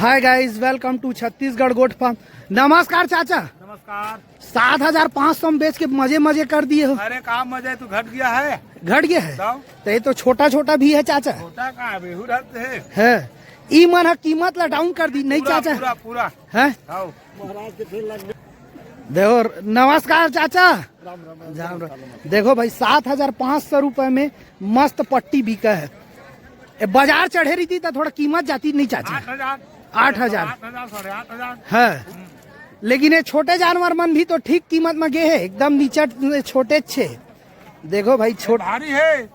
Hi guys, welcome to Chhattisgarh goat farm. नमस्कार चाचा। नमस्कार। 7,500 में बेच के मजे मजे कर दिए हो। अरे काम मजे तू घट गया है। घट गया है तो ये तो छोटा छोटा भी है चाचा। छोटा कहाँ बेहू रहते है ई मन कीमत ला डाउन कर दी नहीं चाचा। पूरा पूरा है देखो। नमस्कार चाचा। राम राम। देखो भाई 7,500 रुपए में मस्त पट्टी बिका है। बाजार चढ़े रही थी तो थोड़ा कीमत जाती नहीं चाचा। 8,000 है, लेकिन ये छोटे जानवर मन भी तो ठीक कीमत में गे है, एकदम नीचे छोटे छे। देखो भाई भारी है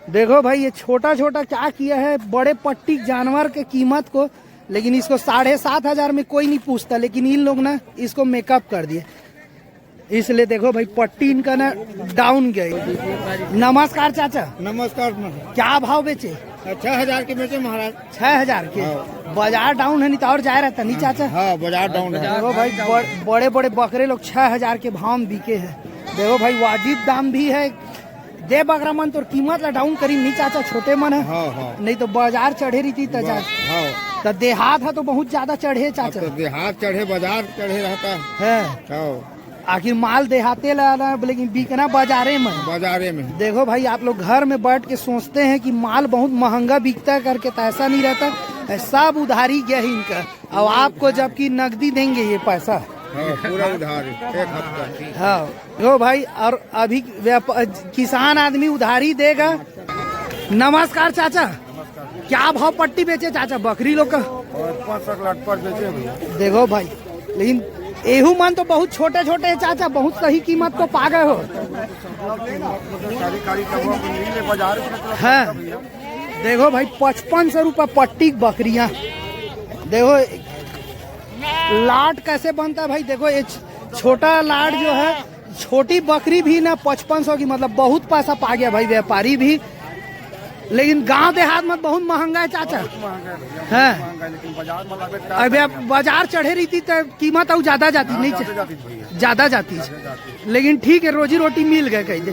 देखो भाई ये छोटा छोटा क्या किया है बड़े पट्टी जानवर के कीमत को, लेकिन इसको 7,500 में कोई नहीं पूछता, लेकिन इन लोग ना इसको मेकअप कर दिए, इसलिए देखो भाई पट्टी इनका ना डाउन गई। नमस्कार चाचा। नमस्कार। क्या भाव बेचे? 6,000 के बेचे महाराज। 6,000 के। बाजार डाउन है नहीं तो और जा रहता नहीं चाचा। हाँ बाजार डाउन है। देखो भाई बड़े बड़े बकरे लोग 6,000 के भाव में बिके हैं। देखो भाई वाजिब दाम भी है। दे बकरा मन तो कीमत ला डाउन करी नहीं चाचा, छोटे मन है। नहीं तो बाजार चढ़े रही थी तो देहात है तो बहुत ज्यादा चढ़े चाचा। तो देहात चढ़े बाजार चढ़े रहता है। आखिर माल देहाते लाना, लेकिन बिकना बाजारे में। देखो भाई आप लोग घर में बैठ के सोचते हैं कि माल बहुत महंगा बिकता है करके, तो ऐसा नहीं रहता। सब उधारी गया है इनका, अब आपको जबकि नकदी देंगे ये पैसा। पूरा उधारी एक हफ्ता। हाँ देखो भाई, और अभी किसान आदमी उधारी देगा। नमस्कार चाचा। क्या भाव पट्टी बेचे चाचा बकरी लोग का? 5 लाख पर बेचे भैया। देखो भाई लेकिन एहू मन तो बहुत छोटे छोटे है चाचा, बहुत सही कीमत को पा गए हो। है देखो भाई 5,500 रुपए पट्टी बकरियां। देखो लाट कैसे बनता है भाई। देखो ये छोटा लाट जो है, छोटी बकरी भी ना 5,500 की, मतलब बहुत पैसा पा गया भाई व्यापारी भी। लेकिन गांव देहात में बहुत महंगा है चाचा। है अभी बाजार चढ़े रही थी तो कीमत और ज्यादा जाती नहीं ज्यादा जाती, लेकिन ठीक है रोजी रोटी मिल गए कहीं दे।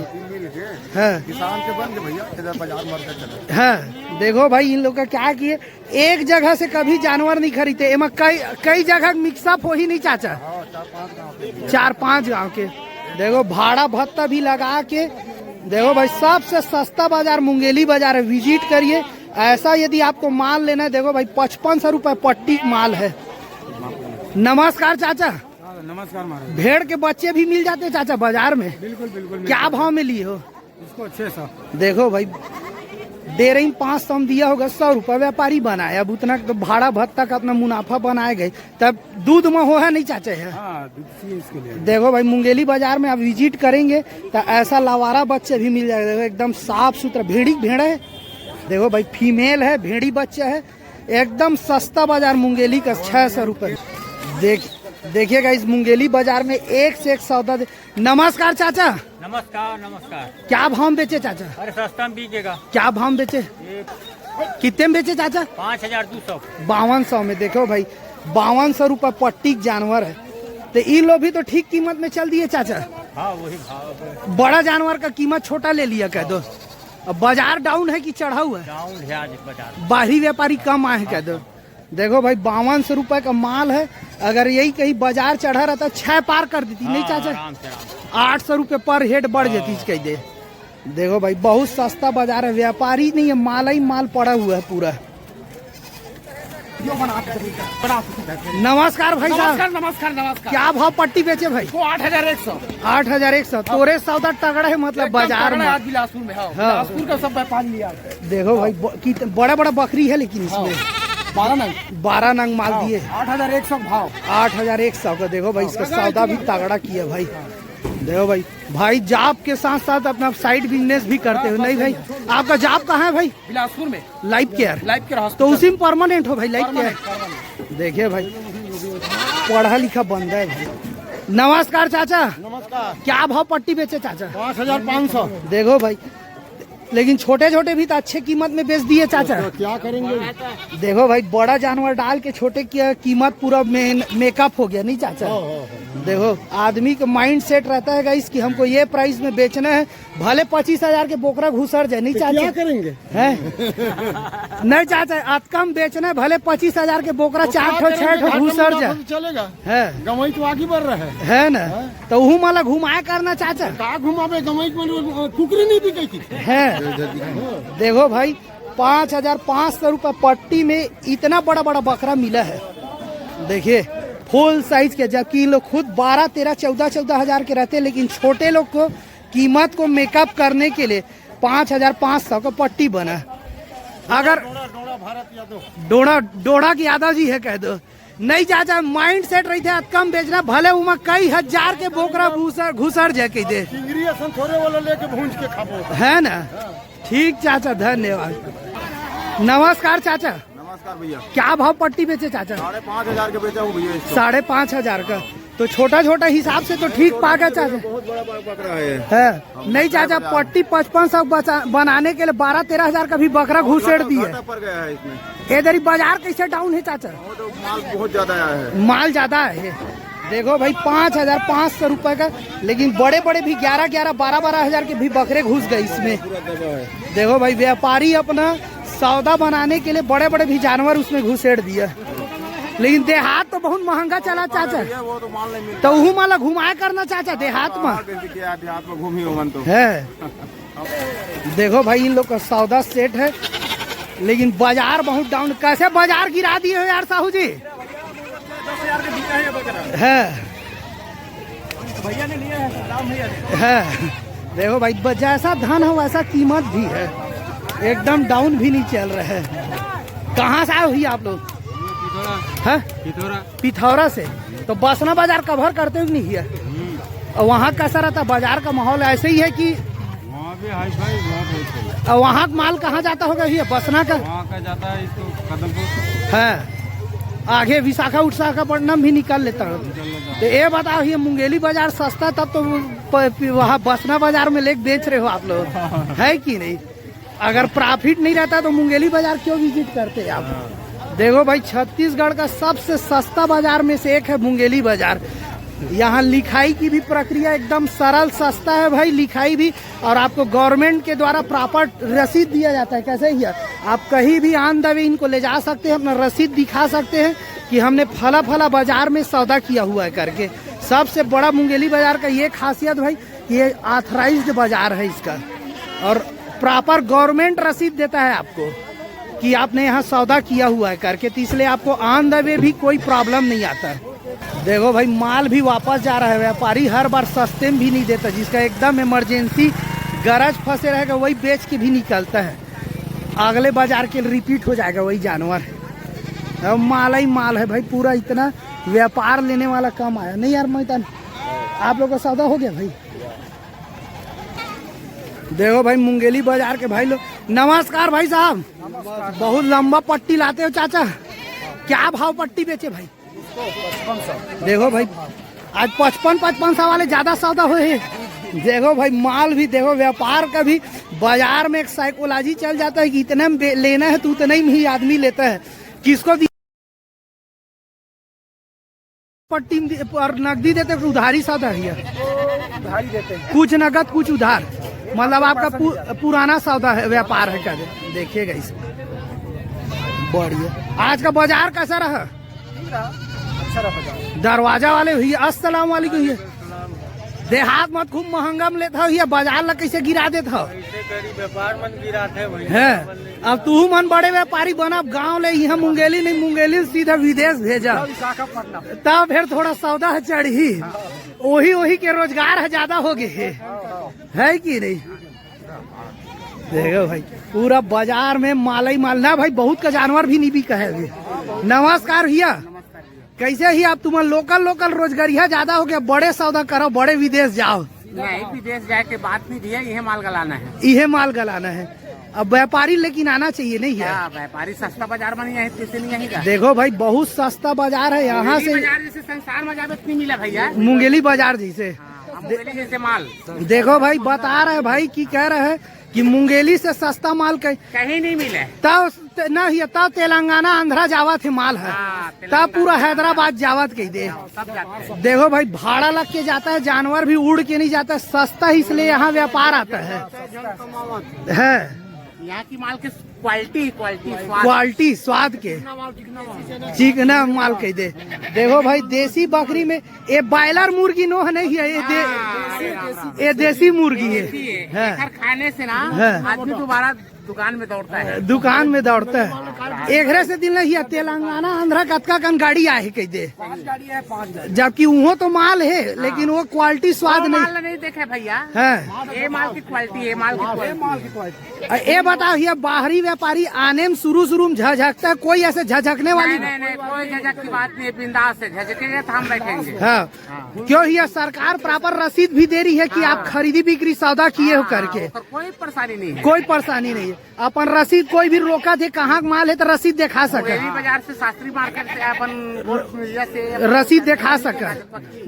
है किसान के बन गए भैया, बाजार मर चले। है देखो भाई इन लोग का क्या किए, एक जगह से कभी जानवर नहीं खरीदते, एमा कई जगह मिक्सअप हो ही नहीं चाचा। 4-5 गाँव के। देखो भाड़ा भत्ता भी लगा के। देखो भाई सबसे सस्ता बाजार मुंगेली बाजार है, विजिट करिए। ऐसा यदि आपको माल लेना है, देखो भाई 5,500 रुपए पट्टी माल है। नमस्कार चाचा। नमस्कार महाराज। भेड़ के बच्चे भी मिल जाते चाचा बाजार में? बिल्कुल बिल्कुल। क्या भाव में लिए हो इसको? 600। देखो भाई दे रही 500 में दिया होगा, 100 रुपए व्यापारी बनाया। अब उतना तो भाड़ा भत्ता का अपना मुनाफा बनाए गए, तब दूध में हो है नहीं चाचा है। इसके लिए देखो भाई मुंगेली बाजार में आप विजिट करेंगे तो ऐसा लवारा बच्चे भी मिल जाएगा। देखो एकदम साफ सुथरा भेड़ है। देखो भाई फीमेल है, भेड़ी बच्चा है, एकदम सस्ता बाजार मुंगेली का 600 रुपए। देखिएगा इस मुंगेली बाजार में एक से एक सौदा। नमस्कार चाचा। नमस्कार नमस्कार। क्या भाव बेचे चाचा? अरे सस्ता में बिकेगा। क्या भाव बेचे? कितने में बेचे चाचा? 5,200। 5200 में। देखो भाई 5200 रुपए पट्टी जानवर है, तो ये लोग भी तो ठीक कीमत में चल दिए चाचा। हाँ वही भाव। बड़ा जानवर का कीमत छोटा ले लिया कह दो। अब बाजार डाउन है कि चढ़ा हुआ है? डाउन है आज बाजार। बाहरी व्यापारी कम आए कह दो। देखो भाई 5200 रुपए का माल है, अगर यही कहीं बाजार चढ़ा रहता 6 पार कर देती नहीं चाचा। 800 रुपए पर हेड बढ़ जाती कह दे। देखो भाई बहुत सस्ता बाजार है, व्यापारी नहीं है, माल ही माल पड़ा हुआ है पूरा। नमस्कार भाई साहब। नमस्कार। क्या भाव पट्टी बेचे भाई? 8,100। 8,100। तोरे सौदा तगड़ा है मतलब बाजार में। बिलासपुर में बिलासपुर का सब व्यापारी लिया। देखो भाई बड़ा बड़ा बकरी है, लेकिन इसमें 12 नंग माल दिए। 8,100 भाव। 8,100 का। देखो भाई इसका सौदा भी तगड़ा किया भाई। देखो भाई जॉब के साथ साथ अपना साइड बिजनेस भी करते हो नहीं भाई? आपका जॉब कहाँ है भाई? बिलासपुर में। लाइफ केयर तो उसी में परमानेंट हो भाई लाइफ केयर। देखिए भाई पढ़ा लिखा बंदा है भाई। नमस्कार चाचा। नमस्कार। क्या भाव पट्टी बेचे चाचा? 5,500। देखो भाई लेकिन छोटे छोटे भी तो अच्छे कीमत में बेच दिए चाचा। तो क्या करेंगे? देखो भाई बड़ा जानवर डाल के छोटे की कीमत पूरा मेकअप हो गया नहीं चाचा। देखो आदमी का माइंड सेट रहता है गाइस कि हमको ये प्राइस में बेचना है, भले 25,000 के बोकरा घुसर जाए, नहीं क्या चाचा करेंगे? है नहीं चाचा, अतकम बेचना है, भले 25,000 के बोकरा 4-6 घुसर जाए, चलेगा है गवई तो आगे बढ़ रहा है ना। तो वह माला घुमाया करना चाचा का घुमावे गवई में कुकरी नहीं बिके की है। देखो भाई 5,500 रुपये पट्टी में इतना बड़ा बड़ा बकरा मिला है। देखिए फुल साइज के, जबकि लोग खुद 12, 13, 14 हजार के रहते हैं, लेकिन छोटे लोग को कीमत को मेकअप करने के लिए 5,500 का पट्टी बना। अगर डोड़ा की यादव जी है कह दो, नहीं चाचा माइंड सेट रही थे कम बेचना, भले उमा कई हजार के बोकरा घुसर जाए कह दे, थोड़े वाला लेके भूंज के खाबो है ना। ठीक चाचा, धन्यवाद। नमस्कार चाचा। नमस्कार भैया। क्या भाव पट्टी बेचे चाचा? 5,500 के बेचा हूँ भैया इसको। 5,500 का तो छोटा छोटा हिसाब से तो ठीक पागा चाचा। बहुत बड़ा बकरा है। नहीं चाचा, पट्टी 5500 बनाने के लिए 12-13 हजार का भी बकरा घुसेड़ दिए। घाटा पड़ गया है इसमें। इधर बाजार कैसे डाउन है चाचा? वो तो माल बहुत ज्यादा आया है। माल ज्यादा है। देखो भाई 5,500 रुपए का, लेकिन बड़े बड़े भी 11-11, 12-12 हजार के भी बकरे घुस गए इसमें। पूरा दबा है। देखो भाई व्यापारी अपना सौदा बनाने के लिए बड़े बड़े भी जानवर उसमें घुसेड़ दिया, लेकिन देहात तो बहुत महंगा चला चाचा। वो तो माल नहीं मिलता। तो वह माला घुमाया करना चाचा देहात में देहात में घूमी हो तो है। देखो भाई इन लोग का सौदा सेट है, लेकिन बाजार बहुत डाउन। कैसे बाजार गिरा दिए हो यार साहू जी? 10,000 के बिका है भैया ने लिया है। है। देखो भाई जैसा धन हो वैसा कीमत भी है, एकदम डाउन भी नहीं चल रहा है। कहाँ से आए हुई आप लोग? है पिथौरा से। तो बसना बाजार कवर करते हो नहीं है? और वहाँ कैसा रहता बाजार का माहौल? ऐसे ही है कि और वहाँ माल कहाँ जाता होगा भैया? बसना का वहाँ का जाता है इसको कदमपुर है, आगे विशाखापट्टनम भी निकल लेता है। तो ये बताओ ये मुंगेली बाजार सस्ता तब तो वहाँ बसना बाजार में लेके बेच रहे हो आप लोग, है कि नहीं? अगर प्रॉफिट नहीं रहता तो मुंगेली बाजार क्यों विजिट करते हैं आप? देखो भाई छत्तीसगढ़ का सबसे सस्ता बाजार में से एक है मुंगेली बाजार। यहाँ लिखाई की भी प्रक्रिया एकदम सरल सस्ता है भाई, लिखाई भी, और आपको गवर्नमेंट के द्वारा प्रॉपर रसीद दिया जाता है। कैसे ही आप कहीं भी आन दवे इनको ले जा सकते हैं, अपना रसीद दिखा सकते हैं कि हमने फला बाजार में सौदा किया हुआ है करके। सबसे बड़ा मुंगेली बाजार का ये खासियत भाई, ये ऑथराइज्ड बाजार है इसका, और प्रॉपर गवर्नमेंट रसीद देता है आपको कि आपने यहाँ सौदा किया हुआ है करके, तो इसलिए आपको ऑन द वे भी कोई प्रॉब्लम नहीं आता है। देखो भाई माल भी वापस जा रहा है, व्यापारी हर बार सस्ते में भी नहीं देता, जिसका एकदम इमरजेंसी गरज फंसे रहेगा वही बेच के भी निकलता है, अगले बाजार के रिपीट हो जाएगा वही जानवर। अब माल ही माल है भाई पूरा, इतना व्यापार लेने वाला कम आया नहीं यार। मैदान आप लोग का सौदा हो गया भाई? देखो भाई मुंगेली बाजार के भाई लोग। नमस्कार भाई साहब, बहुत लंबा पट्टी लाते हो चाचा, क्या भाव पट्टी बेचे भाई? 5500। देखो भाई आज 5500 वाले ज्यादा सौदा हुए हैं। देखो भाई माल भी देखो, व्यापार का भी बाजार में एक साइकोलॉजी चल जाता है कि इतने में लेना है तो उतने में ही आदमी लेता है। किसको पट्टी और नकदी देते उधारी सौदा है? उधारी देते हैं, कुछ नगद कुछ उधार, मतलब आपका पुराना सौदा है, व्यापार है। क्या देखिएगा इस बढ़िया। आज का बाजार कैसा रहा? अच्छा रहा। दरवाजा वाले हुई अस्सलाम वालेकुम। ये देहात मत खूब महंगा में लेता हो, ये बाजार ला कैसे गिरा देता हो? व्यापार मन गिराते है। अब तू मन बड़े व्यापारी बना, गाँव ले यहाँ मुंगेली नहीं, मुंगेली सीधा विदेश भेजा, तब फिर थोड़ा सौदा चढ़ी, वही के रोजगार है ज्यादा हो गए, है कि नहीं? देखो भाई पूरा बाजार में माल ही माल ना भाई, बहुत का जानवर भी नहीं बिका है अभी। नमस्कार भैया, कैसे ही आप? तुम्हारा लोकल रोजगारिया ज्यादा हो गया, बड़े सौदा करो, बड़े विदेश जाओ। नहीं, विदेश जाए के बात नहीं दिया, यह माल गलाना है, यह माल गलाना है। अब व्यापारी लेकिन आना चाहिए नहीं है? व्यापारी सस्ता बाजार में नहीं है। देखो भाई बहुत सस्ता बाजार है यहाँ से, बाजार जैसे संसार में जावे नहीं मिला भैया, मुंगेली बाजार जैसे मुंगेली जैसे माल देखो भाई बता रहे भाई कि कह रहे हैं कि मुंगेली से सस्ता माल कहीं नहीं मिले। तब न तब तेलंगाना आंध्रा जावत है माल है, हाँ, तब पूरा हैदराबाद जावत कह दे। सब जाते हैं। देखो भाई भाड़ा लग के जाता है, जानवर भी उड़ के नहीं जाता, सस्ता इसलिए यहाँ व्यापार आता है। यहाँ की माल की क्वालिटी स्वाद क्वालिटी स्वाद के चिकना माल कह दे। देखो भाई देसी बकरी में ये बॉयलर मुर्गी नो है नहीं है, ये देसी मुर्गी है। एकर खाने से ना हाँ। आदमी दोबारा दुकान में दौड़ता है। दुकान में दौड़ता है। एकरे से दिन नहीं है तेलंगाना आंध्रा कतका कन गाड़ी आए कह दे, 5 गाड़ी है, 5 गाड़ी। जबकि वो तो माल है लेकिन वो क्वालिटी स्वाद वो नहीं माल नहीं देखे भैया, है। ये माल की क्वालिटी, ये माल की क्वालिटी। ये बताओ ये बाहरी व्यापारी आने में शुरू में झझकता है, कोई ऐसे झझकने वाली नहीं नहीं, कोई झझक की बात नहीं, बिंदास से झझकेंगे तो हम बैठेंगे। हाँ। क्यों ये सरकार प्रॉपर रसीद भी दे रही है कि आप खरीदी बिक्री सौदा किए हो करके, तो कोई परेशानी नहीं है। कोई परेशानी नहीं है। अपन रसीद कोई भी रोका थे कहाँ माल है तो रसीद दिखा सके, मुंगेली बाजार से शास्त्री मार्केट से अपन गोल्ड मीडिया से रसीद दिखा सके,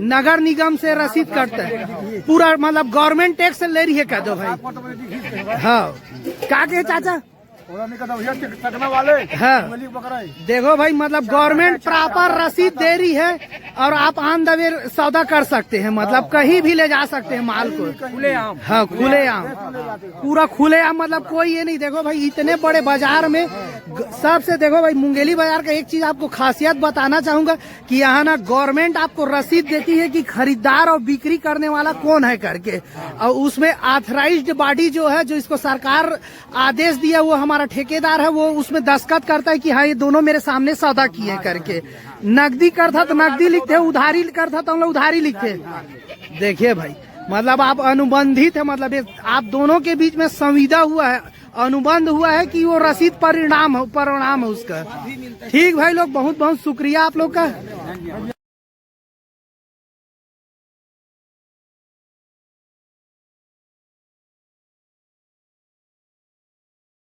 नगर निगम से रसीद कटता है पूरा, मतलब गवर्नमेंट टैक्स ले रही है कह दो भाई। हाँ क्या कहे चाचा वाले हाँ। बकरा है। देखो भाई मतलब गवर्नमेंट प्रॉपर रसीद दे रही है और आप आन दवे सौदा कर सकते हैं, मतलब कहीं भी ले जा सकते हैं माल को खुलेआम। हाँ खुलेआम, पूरा खुलेआम, मतलब कोई ये नहीं। देखो भाई इतने बड़े बाजार में सबसे देखो भाई मुंगेली बाजार का एक चीज आपको खासियत बताना चाहूंगा कि यहाँ ना गवर्नमेंट आपको रसीद देती है कि खरीदार और बिक्री करने वाला कौन है करके, और उसमें ऑथराइज्ड बॉडी जो है, जो इसको सरकार आदेश दिया वो हमारा ठेकेदार है, वो उसमें दस्तखत करता है कि हाँ ये दोनों मेरे सामने सौदा किए करके। नकदी करता तो नकदी लिखते, उधारी करता तो हम लोग उधारी लिखते। देखिए भाई मतलब आप अनुबंधित है, मतलब आप दोनों के बीच में संविदा हुआ है, अनुबंध हुआ है कि वो रसीद परिणाम है उसका। ठीक भाई लोग, बहुत बहुत शुक्रिया आप लोग का।